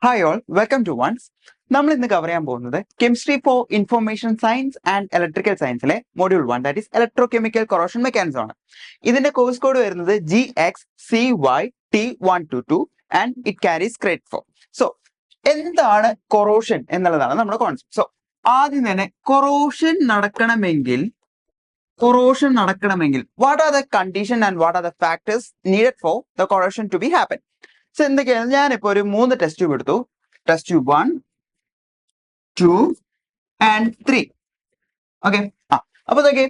Hi all, welcome to once. നമ്മൾ ഇന്ന് cover ചെയ്യാൻ പോകുന്നത് chemistry for information science and electrical സയൻസിലെ module 1 that is electrochemical corrosion mechanism ആണ്. ഇതിന്റെ കോഴ്സ് കോഡ് വരുന്നത് GXCYT122 and it carries credit four. So എന്താണ് കൊറോഷൻ എന്നുള്ളതാണ് നമ്മുടെ കോൺസെപ്റ്റ്. സോ ആദ്യം തന്നെ കൊറോഷൻ നടക്കണമെങ്കിൽ what are the condition and what are the factors needed for the corrosion to be happen. So എന്തൊക്കെയാണ്, ഞാനിപ്പോ ഒരു 3 ടെസ്റ്റ് ട്യൂബ് എടുത്തു. Test tube 1, 2 and 3. ഓക്കെ. അപ്പൊ നോക്കി,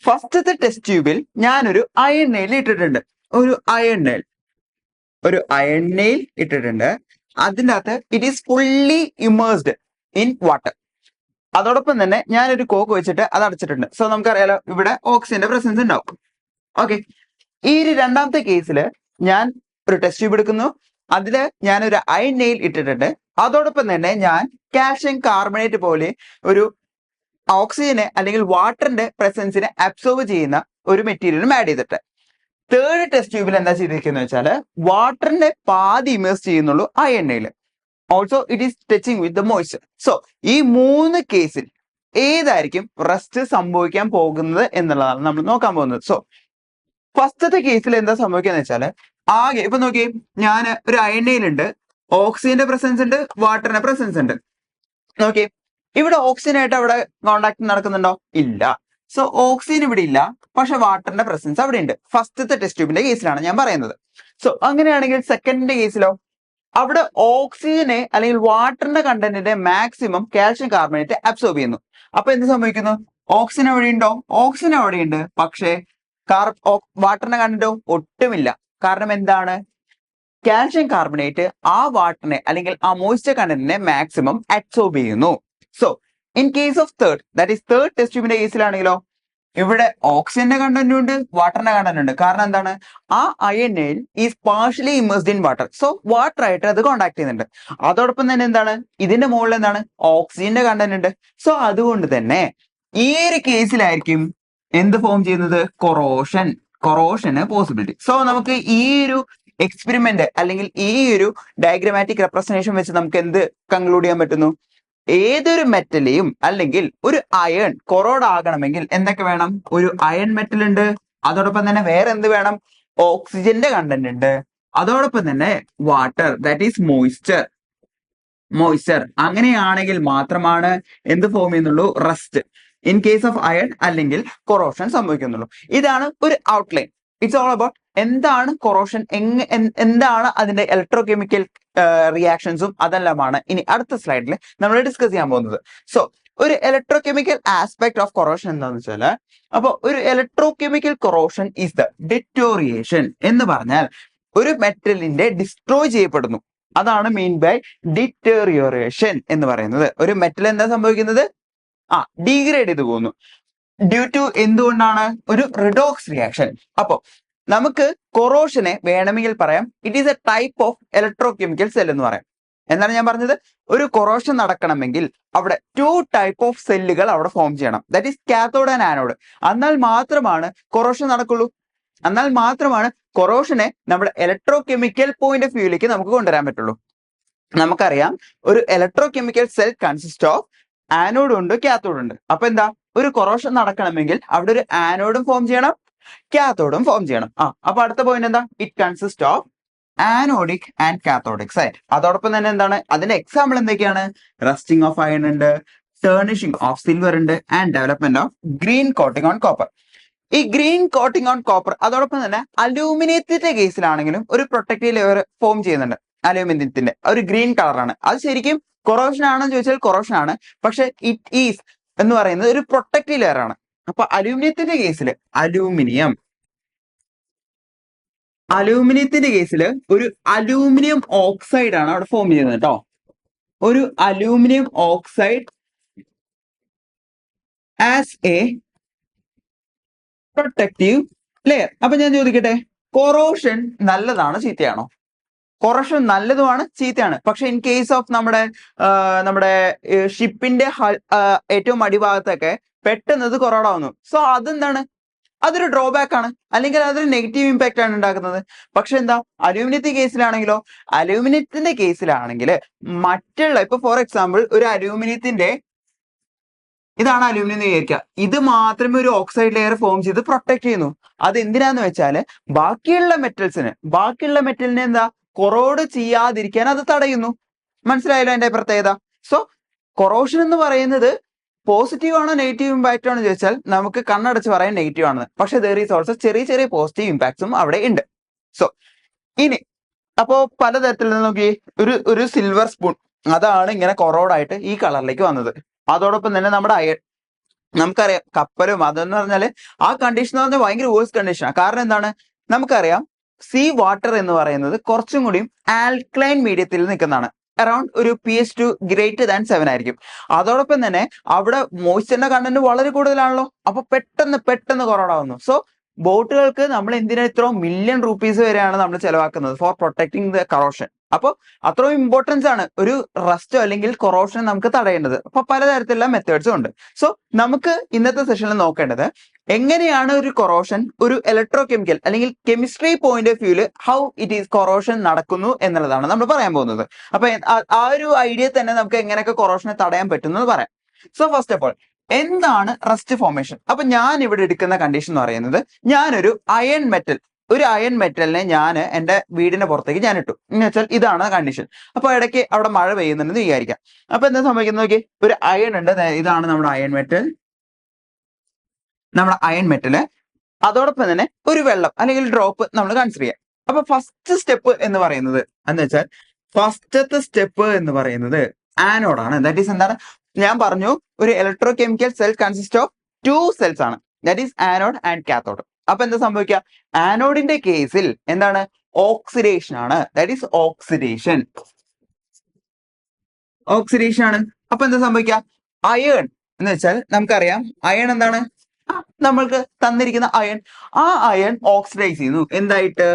ഫസ്റ്റത്തെ ടെസ്റ്റ് ട്യൂബിൽ ഞാനൊരു അയൺ നെയിൽ ഇട്ടിട്ടുണ്ട്. ഒരു അയൺ നെയിൽ ഇട്ടിട്ടുണ്ട്. അതിൻ്റെ അകത്ത് it is fully immersed in water. അതോടൊപ്പം തന്നെ ഞാനൊരു കോക്ക് വെച്ചിട്ട് അത് അടച്ചിട്ടുണ്ട്. സോ നമുക്കറിയാലോ ഇവിടെ ഓക്സിജന്റെ പ്രസൻസ് ഉണ്ടാവും. ഓക്കെ. ഈ രണ്ടാമത്തെ കേസിൽ ഞാൻ ഒരു ടെസ്റ്റ് ട്യൂബ് എടുക്കുന്നു. അതില് ഞാനൊരു അയൺ നെയിൽ ഇട്ടിട്ടുണ്ട്. അതോടൊപ്പം തന്നെ ഞാൻ കാൽഷ്യം കാർബണേറ്റ് പോലെ ഒരു ഓക്സിജനെ അല്ലെങ്കിൽ വാട്ടറിന്റെ പ്രസൻസിനെ അബ്സോർബ് ചെയ്യുന്ന ഒരു മെറ്റീരിയലും ആഡ് ചെയ്തിട്ട് തേർഡ് ടെസ്റ്റ് ട്യൂബിൽ എന്താ ചെയ്തിരിക്കുന്നത് വെച്ചാൽ വാട്ടറിന്റെ പാതി ഇമേഴ്സ് ചെയ്യുന്നുള്ളൂ iron nail. Also it is touching with the moisture. So ഈ 3 കേസിൽ ഏതായിരിക്കും റസ്റ്റ് സംഭവിക്കാൻ പോകുന്നത് എന്നുള്ളതാണ് നമ്മൾ നോക്കാൻ പോകുന്നത്. സോ ഫസ്റ്റത്തെ കേസിൽ എന്താ സംഭവിക്കാന്ന് വെച്ചാല് ആകെ ഇപ്പൊ നോക്കി, ഞാൻ ഒരു അയൺ നെയിൽ ഉണ്ട്, ഓക്സിജന്റെ പ്രസൻസ് ഉണ്ട്, വാട്ടറിന്റെ പ്രസൻസ് ഉണ്ട്. നോക്കി, ഇവിടെ ഓക്സിജനായിട്ട് അവിടെ കോണ്ടാക്ട് നടക്കുന്നുണ്ടോ? ഇല്ല. സോ ഓക്സിജൻ ഇവിടെ ഇല്ല, പക്ഷെ വാട്ടറിന്റെ പ്രസൻസ് അവിടെ ഉണ്ട്. ഫസ്റ്റത്തെ ടെസ്റ്റ് ട്യൂബിന്റെ കേസിലാണ് ഞാൻ പറയുന്നത്. സോ അങ്ങനെയാണെങ്കിൽ സെക്കൻഡിന്റെ കേസിലോ, അവിടെ ഓക്സിജനെ അല്ലെങ്കിൽ വാട്ടറിന്റെ കണ്ടന്റിന്റെ മാക്സിമം കാൽഷ്യം കാർബണേറ്റ് അബ്സോർബ് ചെയ്യുന്നു. അപ്പൊ എന്ത് സംഭവിക്കുന്നു? ഓക്സിജൻ അവിടെ ഉണ്ടോ? ഓക്സിജൻ അവിടെ ഉണ്ട്, പക്ഷേ വാട്ടറിന്റെ കണ്ടന്റോ ഒട്ടുമില്ല. കാരണം എന്താണ്? കാൽഷ്യം കാർബണേറ്റ് ആ വാട്ടറിനെ അല്ലെങ്കിൽ ആ മോയ്സ്ചർ കണ്ടന്റിനെ മാക്സിമം അബ്സോർബ് ചെയ്യുന്നു. So in case of third test ട്യൂബിന്റെ കേസിലാണെങ്കിലോ, ഇവിടെ ഓക്സിജന്റെ കണ്ടന്റ് ഉണ്ട്, വാട്ടറിന്റെ കണ്ടന്റ് ഉണ്ട്. കാരണം എന്താണ്? ആ iron nail is partially immersed in water. So water ആയിട്ട് അത് കോണ്ടാക്ട് ചെയ്യുന്നുണ്ട്. അതോടൊപ്പം തന്നെ എന്താണ്, ഇതിന്റെ മുകളിൽ എന്താണ്, ഓക്സിജന്റെ കണ്ടന്റ് ഉണ്ട്. സോ അതുകൊണ്ട് തന്നെ ഈ ഒരു കേസിലായിരിക്കും എന്ത് ഫോം ചെയ്യുന്നത്? കൊറോഷന് പോസിബിലിറ്റി. സോ നമുക്ക് ഈ ഒരു എക്സ്പെരിമെന്റ് അല്ലെങ്കിൽ ഈ ഒരു ഡയഗ്രമാറ്റിക് റെപ്രസെന്റേഷൻ വെച്ച് നമുക്ക് എന്ത് കൺക്ലൂഡ് ചെയ്യാൻ പറ്റുന്നു? ഏതൊരു മെറ്റലെയും അല്ലെങ്കിൽ ഒരു അയൺ കൊറോഡ് ആകണമെങ്കിൽ എന്തൊക്കെ വേണം? ഒരു അയൺ മെറ്റൽ ഉണ്ട്, അതോടൊപ്പം തന്നെ വേറെ എന്ത് വേണം? ഓക്സിജന്റെ കണ്ടന്റ് ഉണ്ട്, അതോടൊപ്പം തന്നെ വാട്ടർ ദാറ്റ് ഈസ് മോയ്സ്ചർ. അങ്ങനെയാണെങ്കിൽ മാത്രമാണ് എന്ത് ഫോം ചെയ്യുന്നുള്ളൂ? Rest. In case of iron അല്ലെങ്കിൽ കൊറോഷൻ സംഭവിക്കുന്നുള്ളൂ. ഇതാണ് ഒരു ഔട്ട്ലൈൻ. ഇറ്റ്സ് ഓൾ അബൌട്ട് എന്താണ് കൊറോഷൻ, എന്താണ് അതിന്റെ ഇലക്ട്രോകെമിക്കൽ റിയാക്ഷൻസും അതെല്ലാമാണ് ഇനി അടുത്ത സ്ലൈഡിൽ നമ്മൾ ഡിസ്കസ് ചെയ്യാൻ പോകുന്നത്. സോ ഒരു ഇലക്ട്രോകെമിക്കൽ ആസ്പെക്ട് ഓഫ് കൊറോഷൻ എന്താണെന്ന് വെച്ചാൽ, അപ്പോൾ ഒരു electrochemical corrosion is the deterioration എന്ന് പറഞ്ഞാൽ ഒരു മെറ്റലിന്റെ ഡിസ്ട്രോയ് ചെയ്യപ്പെടുന്നു. അതാണ് മീൻ ബൈ ഡിറ്റോറിയേഷൻ എന്ന് പറയുന്നത്. ഒരു മെറ്റൽ എന്താ സംഭവിക്കുന്നത്? ഡീഗ്രേഡ് ചെയ്തു പോകുന്നു. ഡ്യൂ ടു എന്തുകൊണ്ടാണ്? ഒരു റിഡോക്സ് റിയാക്ഷൻ. അപ്പോ നമുക്ക് കൊറോഷനെ വേണമെങ്കിൽ പറയാം it is A type of electrochemical cell എന്ന് പറയാം. എന്താണ് ഞാൻ പറഞ്ഞത്? ഒരു കൊറോഷൻ നടക്കണമെങ്കിൽ അവിടെ 2 ടൈപ്പ് ഓഫ് സെല്ലുകൾ അവിടെ ഫോം ചെയ്യണം. That is cathode and anode. എന്നാൽ മാത്രമാണ് കൊറോഷൻ നടക്കുള്ളൂ. എന്നാൽ മാത്രമാണ് കൊറോഷനെ നമ്മുടെ ഇലക്ട്രോകെമിക്കൽ പോയിന്റ് ഓഫ് വ്യൂയിലേക്ക് നമുക്ക് കൊണ്ടുവരാൻ പറ്റുള്ളൂ. നമുക്കറിയാം ഒരു electrochemical cell consist of anode ഉണ്ട്, കാത്തോഡ് ഉണ്ട്. അപ്പൊ എന്താ, ഒരു കൊറോഷൻ നടക്കണമെങ്കിൽ അവിടെ ഒരു ആനോഡും ഫോം ചെയ്യണം, കാത്തോഡും ഫോം ചെയ്യണം. അപ്പൊ അടുത്ത പോയിന്റ് എന്താ? It consist of anodic and cathodic site. അതോടൊപ്പം തന്നെ എന്താണ് അതിന്റെ എക്സാമ്പിൾ എന്തൊക്കെയാണ്? റസ്റ്റിംഗ് ഓഫ് അയൺ ഉണ്ട്, ടേർണിഷിംഗ് ഓഫ് സിൽവർ ഉണ്ട്, and development of green coating on copper. ഈ ഗ്രീൻ കോട്ടിംഗ് ഓൺ കോപ്പർ അതോടൊപ്പം തന്നെ അലൂമിനിയത്തിന്റെ കേസിലാണെങ്കിലും ഒരു പ്രൊട്ടക്റ്റീവ് ലെയർ ഫോം ചെയ്യുന്നുണ്ട്. അലൂമിനിയത്തിന്റെ ഒരു ഗ്രീൻ കളറാണ്. അത് ശരിക്കും കൊറോഷൻ ആണെന്ന് ചോദിച്ചാൽ കൊറോഷൻ ആണ്, പക്ഷെ ഇറ്റ് ഈസ് എന്ന് പറയുന്നത് ഒരു പ്രൊട്ടക്റ്റീവ് ലെയർ ആണ്. അപ്പൊ അലൂമിനിയത്തിന്റെ കേസിൽ അലൂമിനിയത്തിന്റെ കേസിൽ ഒരു അലൂമിനിയം ഓക്സൈഡ് ആണ് അവിടെ ഫോം ചെയ്യുന്നത് കേട്ടോ. ഒരു aluminium oxide as A protective layer. അപ്പൊ ഞാൻ ചോദിക്കട്ടെ, കൊറോഷൻ നല്ലതാണോ ചീത്തയാണോ? കൊറോഷൻ നല്ലതുമാണ്, ചീത്തയാണ്. പക്ഷെ ഇൻ കേസ് ഓഫ് നമ്മുടെ ഷിപ്പിന്റെ ഏറ്റവും അടിഭാഗത്തൊക്കെ പെട്ടെന്ന് ഇത് കൊറോഡാവുന്നു. സോ അതെന്താണ്? അതൊരു ഡ്രോബാക്ക് ആണ്, അല്ലെങ്കിൽ അതൊരു നെഗറ്റീവ് ഇമ്പാക്റ്റ് ആണ് ഉണ്ടാക്കുന്നത്. പക്ഷെ എന്താ അലൂമിനിയത്തിന്റെ കേസിലാണെങ്കിൽ മറ്റുള്ള ഇപ്പൊ ഫോർ എക്സാമ്പിൾ ഒരു അലൂമിനിയത്തിന്റെ ഇതാണ് അലൂമിനിയം എന്ന് വിചാരിക്കുക, ഇത് മാത്രമേ ഒരു ഓക്സൈഡ് ലെയർ ഫോം ചെയ്ത് പ്രൊട്ടക്ട് ചെയ്യുന്നു. അത് എന്തിനാന്ന് വെച്ചാല് ബാക്കിയുള്ള മെറ്റലിനെ എന്താ കൊറോഡ് ചെയ്യാതിരിക്കാൻ അത് തടയുന്നു. മനസ്സിലായല്ലോ എന്റെ പ്രത്യേകത. സോ കൊറോഷൻ എന്ന് പറയുന്നത് പോസിറ്റീവ് ആണോ നെഗറ്റീവ് ഇമ്പാക്റ്റ് ആണോ ചോദിച്ചാൽ നമുക്ക് കണ്ണടച്ച് പറയാൻ നെഗറ്റീവ് ആണെന്ന്. പക്ഷെ ദർ ഈസ് ഓൾസോ ചെറിയ ചെറിയ പോസിറ്റീവ് ഇമ്പാക്ട്സും അവിടെ ഉണ്ട്. സോ ഇനി അപ്പോ പലതരത്തിൽ നോക്കി ഒരു സിൽവർ സ്പൂൺ അതാണ് ഇങ്ങനെ കൊറോഡായിട്ട് ഈ കളറിലേക്ക് വന്നത്. അതോടൊപ്പം തന്നെ നമ്മുടെ അയൺ, നമുക്കറിയാം കപ്പലും അതെന്ന് പറഞ്ഞാല് ആ കണ്ടീഷൻ എന്ന് പറഞ്ഞാൽ ഭയങ്കര വേഴ്സ് കണ്ടീഷനാണ്. കാരണം എന്താണ്, നമുക്കറിയാം സീ വാട്ടർ എന്ന് പറയുന്നത് കുറച്ചും കൂടിയും ആൽക്ലൈൻ മീഡിയത്തിൽ നിൽക്കുന്നതാണ്. അറൌണ്ട് ഒരു pH2 ഗ്രേറ്റർ ദാൻ 7 ആയിരിക്കും. അതോടൊപ്പം തന്നെ അവിടെ മോയ്സ്ചറിന്റെ കണ്ടന്റ് വളരെ കൂടുതലാണല്ലോ. അപ്പൊ പെട്ടെന്ന് കൊറോഡാവുന്നു. സോ ബോട്ടുകൾക്ക് നമ്മൾ എന്തിനാ ഇത്ര മില്യൺ റുപ്പീസ് വരെയാണ് നമ്മൾ ചെലവാക്കുന്നത് ഫോർ പ്രൊട്ടക്ടിങ് ദ കൊറോഷൻ. അപ്പോൾ അത്രയും ഇമ്പോർട്ടൻസ് ആണ് ഒരു റസ്റ്റോ അല്ലെങ്കിൽ കൊറോഷൻ നമുക്ക് തടയേണ്ടത്. അപ്പൊ പലതരത്തിലുള്ള മെത്തേഡ്സും ഉണ്ട്. സോ നമുക്ക് ഇന്നത്തെ സെഷനിൽ നോക്കേണ്ടത് എങ്ങനെയാണ് ഒരു കൊറോഷൻ ഒരു ഇലക്ട്രോ കെമിക്കൽ അല്ലെങ്കിൽ കെമിസ്ട്രി പോയിന്റ് ഓഫ് വ്യൂല് ഹൗ ഇറ്റ് ഈസ് കൊറോഷൻ നടക്കുന്നു എന്നുള്ളതാണ് നമ്മൾ പറയാൻ പോകുന്നത്. അപ്പൊ ആ ഒരു ഐഡിയ തന്നെ നമുക്ക് എങ്ങനെയൊക്കെ കൊറോഷനെ തടയാൻ പറ്റുന്നത് പറയാം. സോ ഫസ്റ്റ് ഓഫ് ഓൾ എന്താണ് റസ്റ്റ് ഫോർമേഷൻ? അപ്പൊ ഞാൻ ഇവിടെ എടുക്കുന്ന കണ്ടീഷൻ എന്ന് പറയുന്നത്, ഞാനൊരു അയൺ മെറ്റലിനെ ഞാൻ എന്റെ വീടിന്റെ പുറത്തേക്ക് ഞാൻ ഇട്ടു എന്ന് വെച്ചാൽ ഇതാണ് കണ്ടീഷൻ. അപ്പൊ ഇടയ്ക്ക് അവിടെ മഴ പെയ്യുന്നുണ്ടെന്ന് വിചാരിക്കാം. അപ്പൊ എന്താ സംഭവിക്കുന്നത് നോക്കി, ഒരു അയൺ ഉണ്ട്, ഇതാണ് നമ്മുടെ അയൺ മെറ്റല്. അതോടൊപ്പം തന്നെ ഒരു വെള്ളം അല്ലെങ്കിൽ ഡ്രോപ്പ് നമ്മൾ കൺസിഡർ ചെയ്യാം. അപ്പൊ ഫസ്റ്റ് സ്റ്റെപ്പ് എന്ന് പറയുന്നത് എന്ന് വെച്ചാൽ ഫസ്റ്റത്തെ സ്റ്റെപ്പ് എന്ന് പറയുന്നത് ആനോഡാണ്. ദാറ്റ് ഈസ് എന്താണ്, ഞാൻ പറഞ്ഞു ഒരു electrochemical cell consist of 2 cells ആണ്, that is anode and cathode. അപ്പൊ എന്താ സംഭവിക്കുക, ആനോഡിന്റെ കേസിൽ എന്താണ്, ഓക്സിഡേഷൻ ആണ്, ദാറ്റ് ഈസ് ഓക്സിഡേഷൻ ആണ്. അപ്പൊ എന്താ സംഭവിക്കുക, അയൺ എന്ന് വെച്ചാൽ നമുക്കറിയാം അയൺ എന്താണ്, നമ്മൾക്ക് തന്നിരിക്കുന്ന അയൺ, ആ അയൺ ഓക്സിഡൈസ് ചെയ്യുന്നു എന്തായിട്ട്,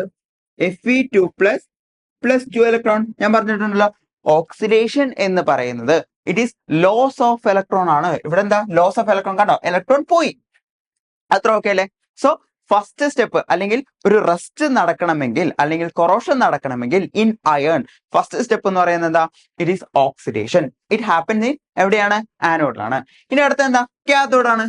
Fe2++2 ഇലക്ട്രോൺ. ഞാൻ പറഞ്ഞിട്ടുണ്ടല്ലോ ഓക്സിഡേഷൻ എന്ന് പറയുന്നത് it is loss of electron ആണ്. ഇവിടെ എന്താ ലോസ് ഓഫ് ഇലക്ട്രോൺ, കണ്ടോ ഇലക്ട്രോൺ പോയി, അത്ര ഓക്കെ അല്ലേ. സോ ഫസ്റ്റ് സ്റ്റെപ്പ് അല്ലെങ്കിൽ ഒരു റസ്റ്റ് നടക്കണമെങ്കിൽ അല്ലെങ്കിൽ കൊറോഷൻ നടക്കണമെങ്കിൽ ഇൻ അയൺ ഫസ്റ്റ് സ്റ്റെപ്പ് എന്ന് പറയുന്നത് എന്താ, it is oxidation. It happens in എവിടെയാണ്, ആനോഡിലാണ്. ഇനി അടുത്ത എന്താ, കാത്തോഡാണ്.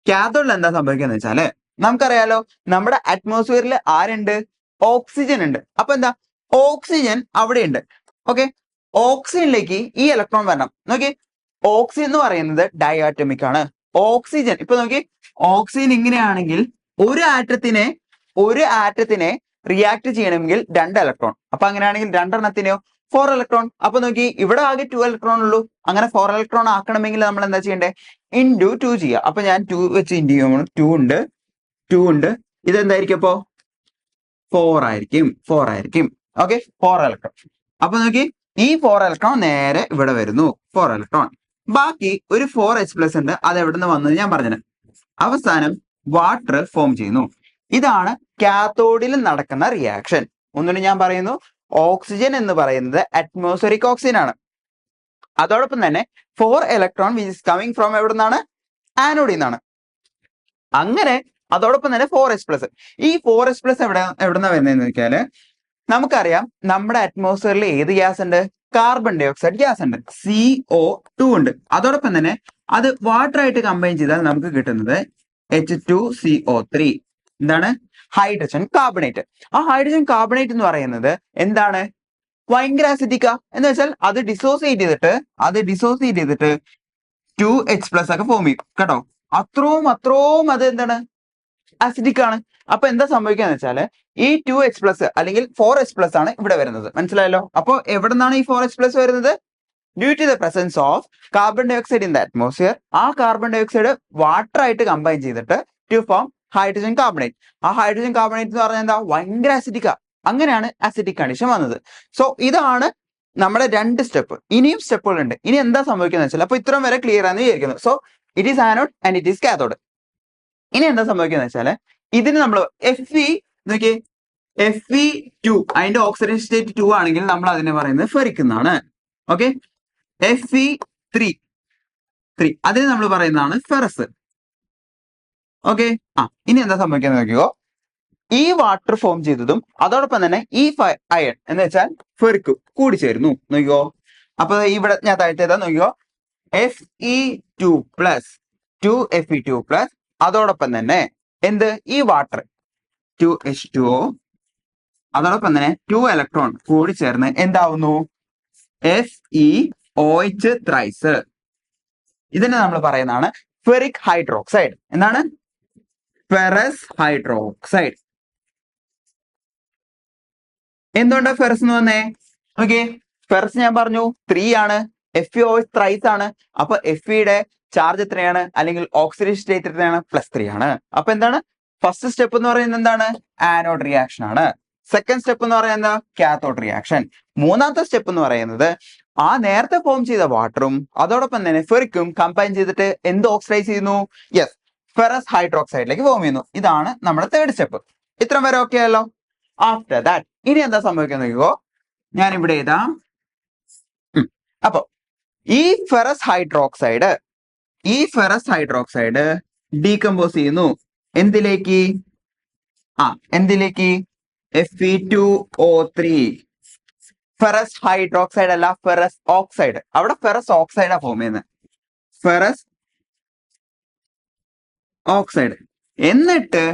കാത്തോഡിൽ എന്താ സംഭവിക്കുന്നത് വെച്ചാല് നമുക്കറിയാലോ നമ്മുടെ അറ്റ്മോസ്ഫിയറിൽ ആരുണ്ട്, ഓക്സിജൻ ഉണ്ട്. അപ്പൊ എന്താ, ഓക്സിജൻ അവിടെ ഉണ്ട്. ഓക്കെ, ഓക്സിജനിലേക്ക് ഈ ഇലക്ട്രോൺ വരണം. നോക്കി, ഓക്സിജൻ എന്ന് പറയുന്നത് ഡയാറ്റമിക് ആണ്. ഓക്സിജൻ ഇപ്പൊ നോക്കി, ഓക്സിജൻ ഇങ്ങനെയാണെങ്കിൽ ഒരു ആറ്റത്തിനെ റിയാക്ട് ചെയ്യണമെങ്കിൽ 2 ഇലക്ട്രോൺ. അപ്പൊ അങ്ങനെയാണെങ്കിൽ 2 എണ്ണത്തിനെയോ 4 ഇലക്ട്രോൺ. അപ്പൊ നോക്കി ഇവിടെ ആകെ 2 ഇലക്ട്രോൺ ഉള്ളൂ. അങ്ങനെ 4 ഇലക്ട്രോൺ ആക്കണമെങ്കിൽ നമ്മൾ എന്താ ചെയ്യണ്ടേ, ഇൻറ്റു 2 ചെയ്യുക. അപ്പൊ ഞാൻ 2 വെച്ച് ഇൻറ്റു ചെയ്യുമ്പോൾ 2 ഉണ്ട്. ഇതെന്തായിരിക്കും അപ്പോ 4 ആയിരിക്കും. Okay, 4 electron. അപ്പൊ നോക്കി ഈ 4 ഇലക്ട്രോൺ നേരെ ഇവിടെ വരുന്നു, 4 ഇലക്ട്രോൺ. ബാക്കി ഒരു 4H+ ഉണ്ട്, അത് എവിടെ നിന്ന് വന്നത് ഞാൻ പറഞ്ഞത്. അവസാനം വാട്ടർ ഫോം ചെയ്യുന്നു. ഇതാണ് കാത്തോഡിൽ നടക്കുന്ന റിയാക്ഷൻ. ഒന്നുകൂടി ഞാൻ പറയുന്നു, ഓക്സിജൻ എന്ന് പറയുന്നത് അറ്റ്മോസ്ഫിയറിക് ഓക്സിജൻ ആണ്. അതോടൊപ്പം തന്നെ 4 electron which is coming from എവിടെ നിന്നാണ്, ആനോഡിൽ നിന്നാണ്. അങ്ങനെ അതോടൊപ്പം തന്നെ 4H+. ഈ 4H+ എവിടെന്നാ വരുന്നതെന്ന് വെച്ചാല് നമുക്കറിയാം നമ്മുടെ അറ്റ്മോസ്ഫിയറിൽ ഏത് ഗ്യാസ് ഉണ്ട്, കാർബൺ ഡൈ ഓക്സൈഡ് ഗ്യാസ് ഉണ്ട്, CO2 ഉണ്ട്. അതോടൊപ്പം തന്നെ അത് വാട്ടർ ആയിട്ട് കമ്പൈൻ ചെയ്താൽ നമുക്ക് കിട്ടുന്നത് H2CO3, എന്താണ്, ഹൈഡ്രജൻ കാർബണേറ്റ്. ആ ഹൈഡ്രജൻ കാർബണേറ്റ് എന്ന് പറയുന്നത് എന്താണ്, ഭയങ്കര അസിഡിക്കാ. എന്ന് വെച്ചാൽ അത് ഡിസോസിയേറ്റ് ചെയ്തിട്ട് 2H+ ഒക്കെ ഫോം ചെയ്യും കേട്ടോ. അത്രയും അത് എന്താണ്, അസിഡിക് ആണ്. അപ്പൊ എന്താ സംഭവിക്കാന്ന് വെച്ചാല് ഈ 2H+ അല്ലെങ്കിൽ 4H+ ആണ് ഇവിടെ വരുന്നത്. മനസ്സിലായല്ലോ. അപ്പൊ എവിടെ നിന്നാണ് ഈ 4H+ വരുന്നത്, due to the presence of carbon dioxide in the atmosphere. ആ കാർബൺ ഡൈ ഓക്സൈഡ് വാട്ടർ ആയിട്ട് കമ്പൈൻ ചെയ്തിട്ട് ടു ഫോം ഹൈഡ്രജൻ കാർബണേറ്റ്. ആ ഹൈഡ്രജൻ കാർബണേറ്റ് എന്ന് പറഞ്ഞാൽ എന്താ, ഭയങ്കര അസിഡിക്കാ. അങ്ങനെയാണ് അസിഡിക് കണ്ടീഷൻ വന്നത്. സോ ഇതാണ് നമ്മുടെ 2 സ്റ്റെപ്പ്. ഇനിയും സ്റ്റെപ്പുകൾ ഉണ്ട്. ഇനി എന്താ സംഭവിക്കുന്നത് വെച്ചാൽ, അപ്പൊ ഇത്രയും വരെ ക്ലിയർ ആണെന്ന് വിചാരിക്കുന്നു. So it is anode and it is cathode. ഇനി എന്താ സംഭവിക്കുന്നത് വെച്ചാല് ഇതിന് നമ്മൾ നോക്കിയേ Fe2 അതിന്റെ ഓക്സിഡേഷൻ സ്റ്റേറ്റ് 2 ആണെങ്കിൽ നമ്മൾ അതിനെ പറയുന്നത് ഫെറിക് എന്നാണ്. ഓക്കെ, Fe3 അതിന് നമ്മൾ പറയുന്നതാണ് ഫെറസ്. ഓക്കെ. ഇനി എന്താ സംഭവിക്കുന്നത് നോക്കിയോ, ഈ വാട്ടർ ഫോം ചെയ്തതും അതോടൊപ്പം തന്നെ ഈ അയൺ എന്ന് വെച്ചാൽ ഫെറിക് കൂടിച്ചേരുന്നു നോക്കിയോ. അപ്പൊ ഇവിടെ ഞാൻ താഴ്ത്തേതാ നോക്കിയോ, Fe2+ 2Fe2+, അതോടൊപ്പം തന്നെ എന്ത്, ഈ വാട്ടർ 2H2O, അതോടൊപ്പം തന്നെ 2 ഇലക്ട്രോൺ കൂടി ചേർന്ന് എന്താവുന്നു, FeOH ത്രൈസ്. ഇതിനെ നമ്മൾ പറയുന്നതാണ് ഫെറിക് ഹൈഡ്രോക്സൈഡ്. എന്താണ്, ഫെറസ് ഹൈഡ്രോക്സൈഡ്. എന്തുകൊണ്ടാ ഫെറസ് എന്ന് വന്നേ, ഓക്കെ. ഫെറസ് ഞാൻ പറഞ്ഞു 3 ആണ്, FeOH ത്രൈസ് ആണ്. അപ്പൊ Feയുടെ ചാർജ് എത്രയാണ്, അല്ലെങ്കിൽ ഓക്സിഡേഷൻ സ്റ്റേറ്റ് എത്രയാണ്, +3 ആണ്. അപ്പൊ എന്താണ്, ഫസ്റ്റ് സ്റ്റെപ്പ് എന്ന് പറയുന്നത് എന്താണ്, ആനോഡ് റിയാക്ഷൻ ആണ്. സെക്കൻഡ് സ്റ്റെപ്പ് എന്ന് പറയുന്നത് കാത്തോഡ് റിയാക്ഷൻ. മൂന്നാമത്തെ സ്റ്റെപ്പ് എന്ന് പറയുന്നത് ആ നേരത്തെ ഫോം ചെയ്ത വാട്ടറും അതോടൊപ്പം തന്നെ ഫെറിക്കും കമ്പൈൻ ചെയ്തിട്ട് എന്ത് ഓക്സിഡൈസ് ചെയ്യുന്നു, യെസ്, ഫെറസ് ഹൈഡ്രോക്സൈഡിലേക്ക് ഫോം ചെയ്യുന്നു. ഇതാണ് നമ്മുടെ തേർഡ് സ്റ്റെപ്പ്. ഇത്രയും വരെ ഓക്കെ ആയല്ലോ. ആഫ്റ്റർ ദാറ്റ് ഇനി എന്താ സംഭവിക്കുന്നത് നോക്കിക്കോ, ഞാൻ ഇവിടെ എഴുതാം. അപ്പൊ ഈ ഫെറസ് ഹൈഡ്രോക്സൈഡ് ഡീകമ്പോസ് ചെയ്യുന്നു എന്തിലേക്ക്, Fe2O3. ഫെറസ് ഹൈഡ്രോക്സൈഡ് അല്ല, ഫെറസ് ഓക്സൈഡ്. അവിടെ ഫെറസ് ഓക്സൈഡാ ഫോം ചെയ്യുന്നത്, ഫെറസ് ഓക്സൈഡ്. എന്നിട്ട്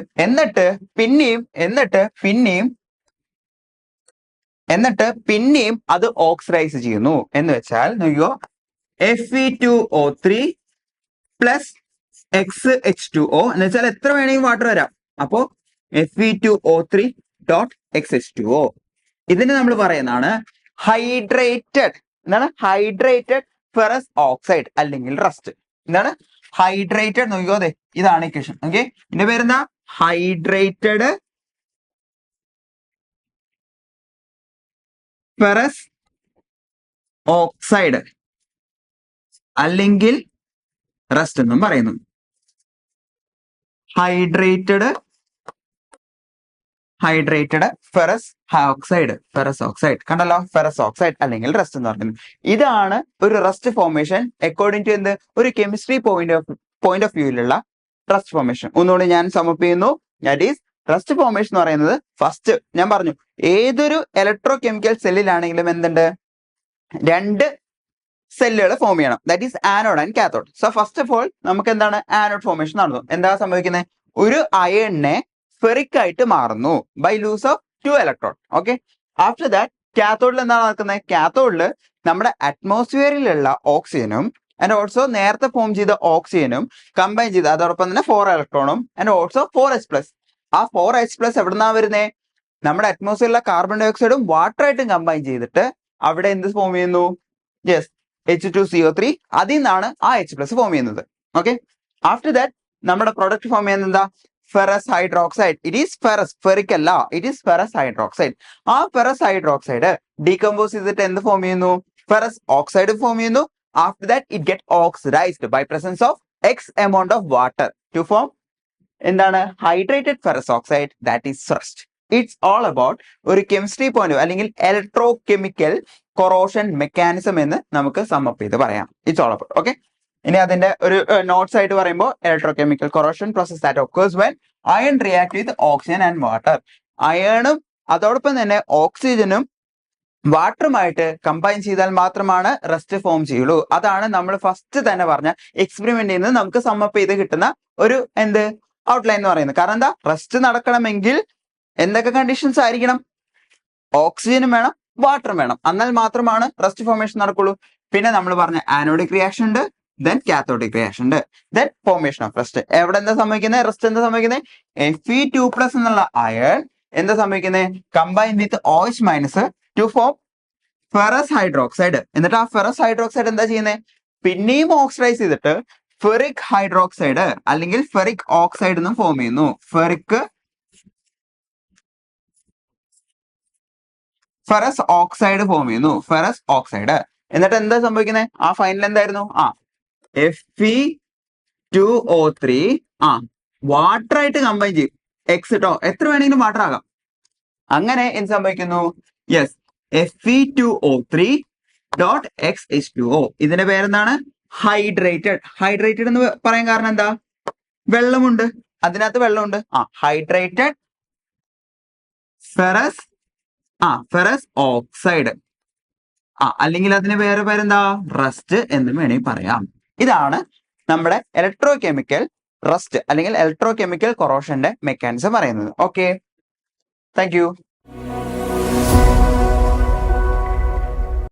പിന്നെയും അത് ഓക്സിഡൈസ് ചെയ്യുന്നു. എന്ന് വെച്ചാൽ നോക്കിയോ, Fe2O3 പ്ലസ് XH2O എന്ന് വെച്ചാൽ എത്ര വേണമെങ്കിൽ വാട്ടർ വരാം. അപ്പോ Fe2O3 ഡോട്ട് XH2O. ഇതിന് നമ്മൾ പറയുന്നതാണ് ഹൈഡ്രേറ്റഡ് ഫെറസ് ഓക്സൈഡ് അല്ലെങ്കിൽ റസ്റ്റ്. എന്താണ് ഹൈഡ്രേറ്റഡ് നോക്കിയോ, അതെ ഇതാണ് ഇക്വേഷൻ. ഓക്കെ, ഇതിന്റെ പേരെന്താ, ഹൈഡ്രേറ്റഡ് ഫെറസ് ഓക്സൈഡ് അല്ലെങ്കിൽ റസ്റ്റ് എന്നും പറയുന്നു. ഹൈഡ്രേറ്റഡ് ഫെറസ് ഓക്സൈഡ് കണ്ടല്ലോ, ഫെറസ് ഓക്സൈഡ് അല്ലെങ്കിൽ റസ്റ്റ് എന്ന് പറയുന്നത്. ഇതാണ് ഒരു റസ്റ്റ് ഫോർമേഷൻ അക്കോർഡിംഗ് ടു എന്ത്, ഒരു കെമിസ്ട്രി പോയിന്റ് ഓഫ് വ്യൂയിലുള്ള റസ്റ്റ് ഫോർമേഷൻ. ഒന്നുകൂടി ഞാൻ സമപ്പ് ചെയ്യുന്നു. ദാറ്റ് ഈസ് റസ്റ്റ് ഫോർമേഷൻ എന്ന് പറയുന്നത്, ഫസ്റ്റ് ഞാൻ പറഞ്ഞു ഏതൊരു ഇലക്ട്രോ കെമിക്കൽ സെല്ലിലാണെങ്കിലും എന്തുണ്ട്, 2 സെല്ലുകൾ ഫോം ചെയ്യണം. That is anode and cathode. So first of all നമുക്ക് എന്താണ്, ആനോഡ് ഫോർമേഷൻ നടന്നു. എന്താ സംഭവിക്കുന്നത്, ഒരു അയണിനെ ഫെറിക് ആയിട്ട് മാറുന്നു by lose of 2 electron. Okay, after that കാത്തോഡിൽ എന്താണ് നടക്കുന്നത്, കാത്തോഡിൽ നമ്മുടെ അറ്റ്മോസ്ഫിയറിലുള്ള ഓക്സിജനും ആൻഡ് ഓൾസോ നേരത്തെ ഫോം ചെയ്ത ഓക്സിജനും കമ്പൈൻ ചെയ്ത് അതോടൊപ്പം തന്നെ 4 ഇലക്ട്രോണും ആൻഡ് ഓൾസോ 4H+. ആ 4H+ എവിടുന്നാ വരുന്നേ, നമ്മുടെ അറ്റ്മോസ്ഫിയറിലെ കാർബൺ ഡൈ ഓക്സൈഡും വാട്ടറായിട്ടും കമ്പൈൻ ചെയ്തിട്ട് അവിടെ എന്ത് ഫോം ചെയ്യുന്നു, യെസ്, H2CO3. അതിൽ നിന്നാണ് ആ H+ ഫോം ചെയ്യുന്നത്. ഓക്കെ, ആഫ്റ്റർ ദാറ്റ് നമ്മുടെ പ്രൊഡക്റ്റ് ഫോം ചെയ്യുന്നത് എന്താ, ferrous hydroxide. It is ferric അല്ല, ഇറ്റ് ഈസ് ഫെറസ് ഹൈഡ്രോക്സൈഡ്. ആ ഫെറസ് ഹൈഡ്രോക്സൈഡ് ഡീകമ്പോസ് ചെയ്തിട്ട് എന്ത് ഫോം ചെയ്യുന്നു, ഫെറസ് ഓക്സൈഡ് ഫോം ചെയ്യുന്നു. After that it get oxidised by presence of excess amount of water to form എന്താണ്, hydrated ferrous oxide, that is rust. It's all about ഒരു chemistry point അല്ലെങ്കിൽ electrochemical corrosion mechanism എന്ന് നമുക്ക് sum up ചെയ്ത് പറയാം. It's all about. Okay, ഇനി അതിന്റെ ഒരു നോട്ട്സ് ആയിട്ട് പറയുമ്പോൾ, electrochemical corrosion process that occurs when iron react with oxygen and water. അയണും അതോടൊപ്പം തന്നെ ഓക്സിജനും വാട്ടറുമായിട്ട് കമ്പൈൻ ചെയ്താൽ മാത്രമാണ് റസ്റ്റ് ഫോം ചെയ്യുള്ളൂ. അതാണ് നമ്മൾ ഫസ്റ്റ് തന്നെ പറഞ്ഞ എക്സ്പെരിമെന്റിൽ നിന്ന് നമുക്ക് സമ്മപ്പ് ചെയ്ത് കിട്ടുന്ന ഒരു ഔട്ട്ലൈൻ എന്ന് പറയുന്നത്. കാരണം എന്താ, റസ്റ്റ് നടക്കണമെങ്കിൽ എന്തൊക്കെ കണ്ടീഷൻസ് ആയിരിക്കണം, ഓക്സിജനും വേണം, വാട്ടറും വേണം. എന്നാൽ മാത്രമാണ് റസ്റ്റ് ഫോർമേഷൻ നടക്കുള്ളൂ. പിന്നെ നമ്മൾ പറഞ്ഞ ആനോഡിക് റിയാക്ഷൻ ഉണ്ട്, ദെൻ കാത്തോഡിക് റിയാക്ഷൻ ഉണ്ട്, ദെൻ ഫോർമേഷൻ ഓഫ് റസ്റ്റ്. എവിടെ എന്താ സംഭവിക്കുന്നത്, റസ്റ്റ് എന്താ സംഭവിക്കുന്നത്, Fe2+ എന്നുള്ള അയൺ എന്താ സംഭവിക്കുന്നത്, combine with OH- to form ferrous hydroxide. എന്നിട്ട് ആ ഫെറസ് ഹൈഡ്രോക്സൈഡ് എന്താ ചെയ്യുന്നത്, പിന്നെയും ഓക്സിഡൈസ് ചെയ്തിട്ട് ഫെറിക് ഹൈഡ്രോക്സൈഡ് അല്ലെങ്കിൽ ഫെറിക് ഓക്സൈഡ് എന്നും ഫോം ചെയ്യുന്നു. ഫെറസ് ഓക്സൈഡ് ഫോം ചെയ്യുന്നു, ഫെറസ് ഓക്സൈഡ്. എന്നിട്ട് എന്താ സംഭവിക്കുന്നത്, ആ ഫൈനൽ എന്തായിരുന്നു, Fe2O3 വാട്ടർ ആയിട്ട് കമ്പൈൻ ചെയ്യും. എക്സ് ട്ടോ, എത്ര വേണമെങ്കിലും വാട്ടർ ആകാം. അങ്ങനെ എന്ത് സംഭവിക്കുന്നു, യെസ്, Fe2O3 ഡോട്ട് XH2O. ഇതിന്റെ പേരെന്താണ്, ഹൈഡ്രേറ്റഡ് എന്ന് പറയാൻ കാരണം എന്താ, വെള്ളമുണ്ട്. അതിനകത്ത് വെള്ളമുണ്ട്. Hydrated ferrous ferrous oxide. അല്ലെങ്കിൽ അതിന് വേറെ പേരെന്താ, റസ്റ്റ് എന്ന് വേണമെങ്കിൽ പറയാം. ഇതാണ് നമ്മുടെ ഇലക്ട്രോ കെമിക്കൽ റസ്റ്റ് അല്ലെങ്കിൽ ഇലക്ട്രോ കെമിക്കൽ കൊറോഷന്റെ മെക്കാനിസം പറയുന്നത്. Okay, thank you.